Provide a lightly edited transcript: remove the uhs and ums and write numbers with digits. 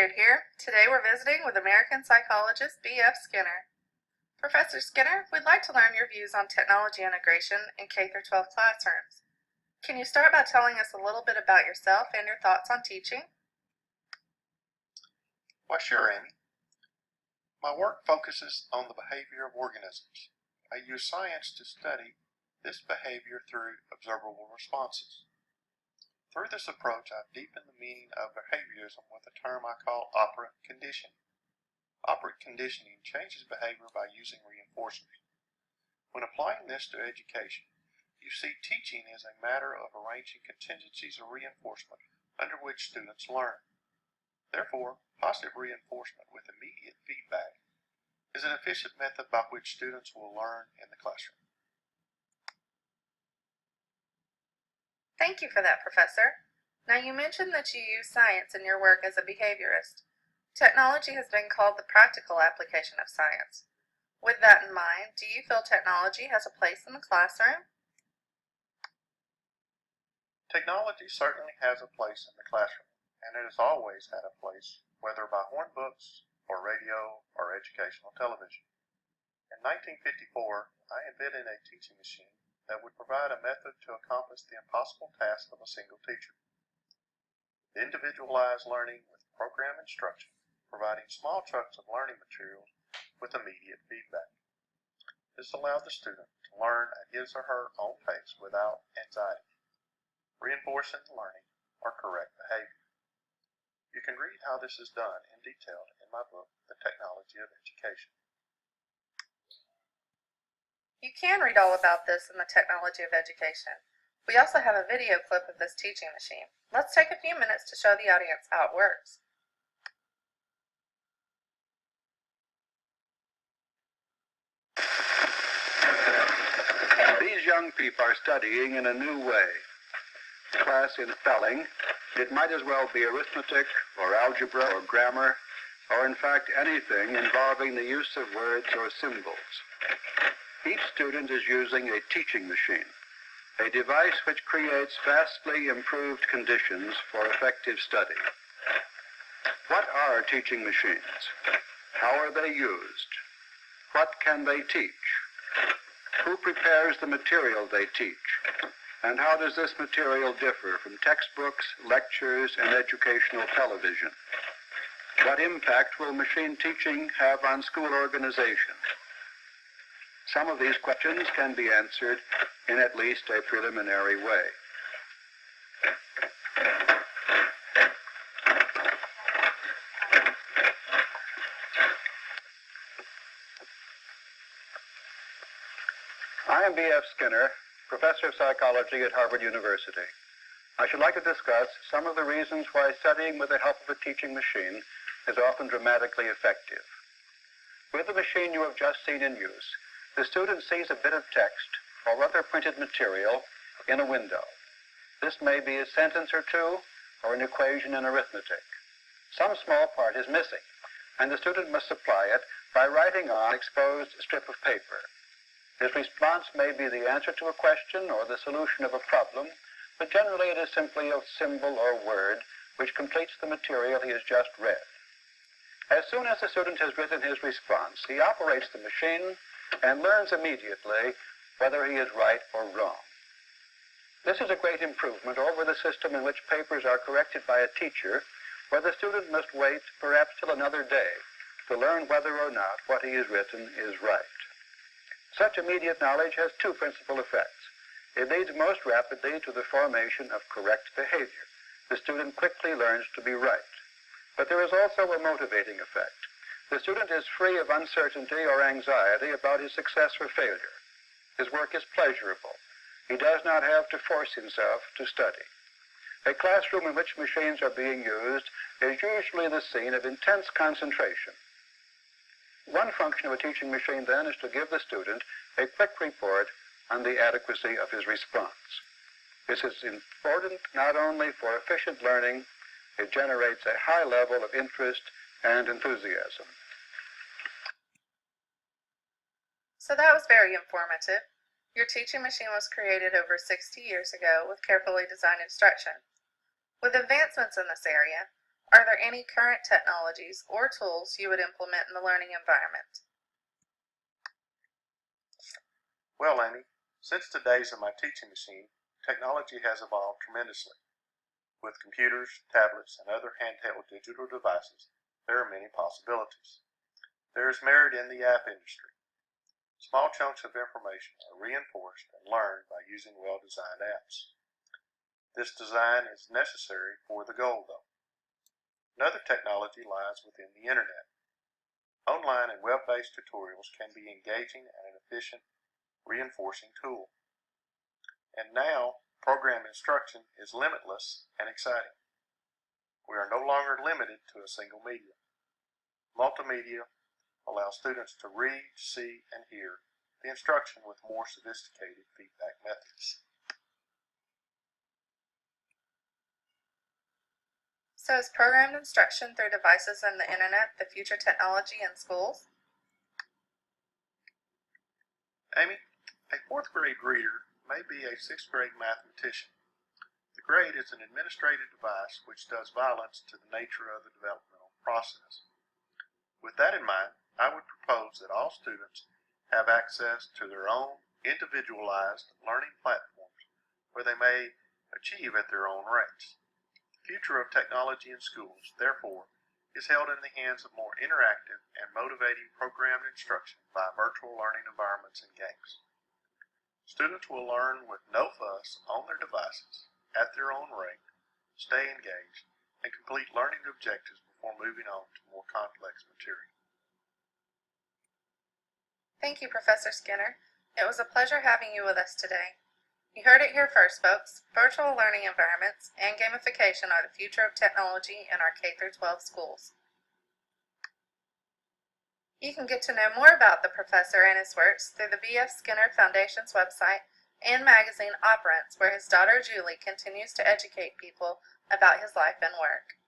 Beard here. Today we're visiting with American psychologist B.F. Skinner. Professor Skinner, we'd like to learn your views on technology integration in K-12 classrooms. Can you start by telling us a little bit about yourself and your thoughts on teaching? Why, sure, Amy. My work focuses on the behavior of organisms. I use science to study this behavior through observable responses. Through this approach, I've deepened the meaning of behaviorism with a term I call operant conditioning. Operant conditioning changes behavior by using reinforcers. When applying this to education, you see teaching is a matter of arranging contingencies of reinforcement under which students learn. Therefore, positive reinforcement with immediate feedback is an efficient method by which students will learn in the classroom. Thank you for that, Professor. Now, you mentioned that you use science in your work as a behaviorist. Technology has been called the practical application of science. With that in mind, do you feel technology has a place in the classroom? Technology certainly has a place in the classroom, and it has always had a place, whether by horn books or radio or educational television. In 1954, I invented a teaching machine that would provide a method to accomplish the impossible task of a single teacher. Individualized learning with program instruction, providing small chunks of learning materials with immediate feedback. This allowed the student to learn at his or her own pace without anxiety, reinforcing learning or correct behavior. You can read how this is done in detail in my book, The Technology of Education. You can read all about this in The Technology of Education. We also have a video clip of this teaching machine. Let's take a few minutes to show the audience how it works. These young people are studying in a new way. Class in spelling, it might as well be arithmetic or algebra or grammar, or in fact anything involving the use of words or symbols. Each student is using a teaching machine, a device which creates vastly improved conditions for effective study. What are teaching machines? How are they used? What can they teach? Who prepares the material they teach? And how does this material differ from textbooks, lectures, and educational television? What impact will machine teaching have on school organization? Some of these questions can be answered in at least a preliminary way. I am B.F. Skinner, Professor of Psychology at Harvard University. I should like to discuss some of the reasons why studying with the help of a teaching machine is often dramatically effective. With the machine you have just seen in use, the student sees a bit of text or other printed material in a window. This may be a sentence or two or an equation in arithmetic. Some small part is missing, and the student must supply it by writing on an exposed strip of paper. His response may be the answer to a question or the solution of a problem, but generally it is simply a symbol or word which completes the material he has just read. As soon as the student has written his response, he operates the machine and learns immediately whether he is right or wrong. This is a great improvement over the system in which papers are corrected by a teacher, where the student must wait perhaps till another day to learn whether or not what he has written is right. Such immediate knowledge has two principal effects. It leads most rapidly to the formation of correct behavior. The student quickly learns to be right. But there is also a motivating effect. The student is free of uncertainty or anxiety about his success or failure. His work is pleasurable. He does not have to force himself to study. A classroom in which machines are being used is usually the scene of intense concentration. One function of a teaching machine, then, is to give the student a quick report on the adequacy of his response. This is important not only for efficient learning, it generates a high level of interest and enthusiasm. So that was very informative. Your teaching machine was created over 60 years ago with carefully designed instruction. With advancements in this area, Are there any current technologies or tools you would implement in the learning environment? Well, Amy, since the days of my teaching machine, technology has evolved tremendously. With computers, tablets, and other handheld digital devices, there are many possibilities. There is merit in the app industry. Small chunks of information are reinforced and learned by using well-designed apps. This design is necessary for the goal, though. Another technology lies within the Internet. Online and web-based tutorials can be engaging and an efficient reinforcing tool. And now, program instruction is limitless and exciting. We are no longer limited to a single medium. Multimedia allows students to read, see, and hear the instruction with more sophisticated feedback methods. So is programmed instruction through devices and the Internet the future technology in schools? Amy, a 4th grade reader may be a 6th grade mathematician. The grade is an administrative device which does violence to the nature of the developmental process. With that in mind, I would propose that all students have access to their own individualized learning platforms where they may achieve at their own rates. The future of technology in schools, therefore, is held in the hands of more interactive and motivating programmed instruction by virtual learning environments and games. Students will learn with no fuss on their devices, at their own rate, stay engaged, and complete learning objectives before moving on to more complex material. Thank you, Professor Skinner. It was a pleasure having you with us today. You heard it here first, folks. Virtual learning environments and gamification are the future of technology in our K-12 schools. You can get to know more about the professor and his works through the V.F. Skinner Foundation's website and magazine Operants, where his daughter Julie continues to educate people about his life and work.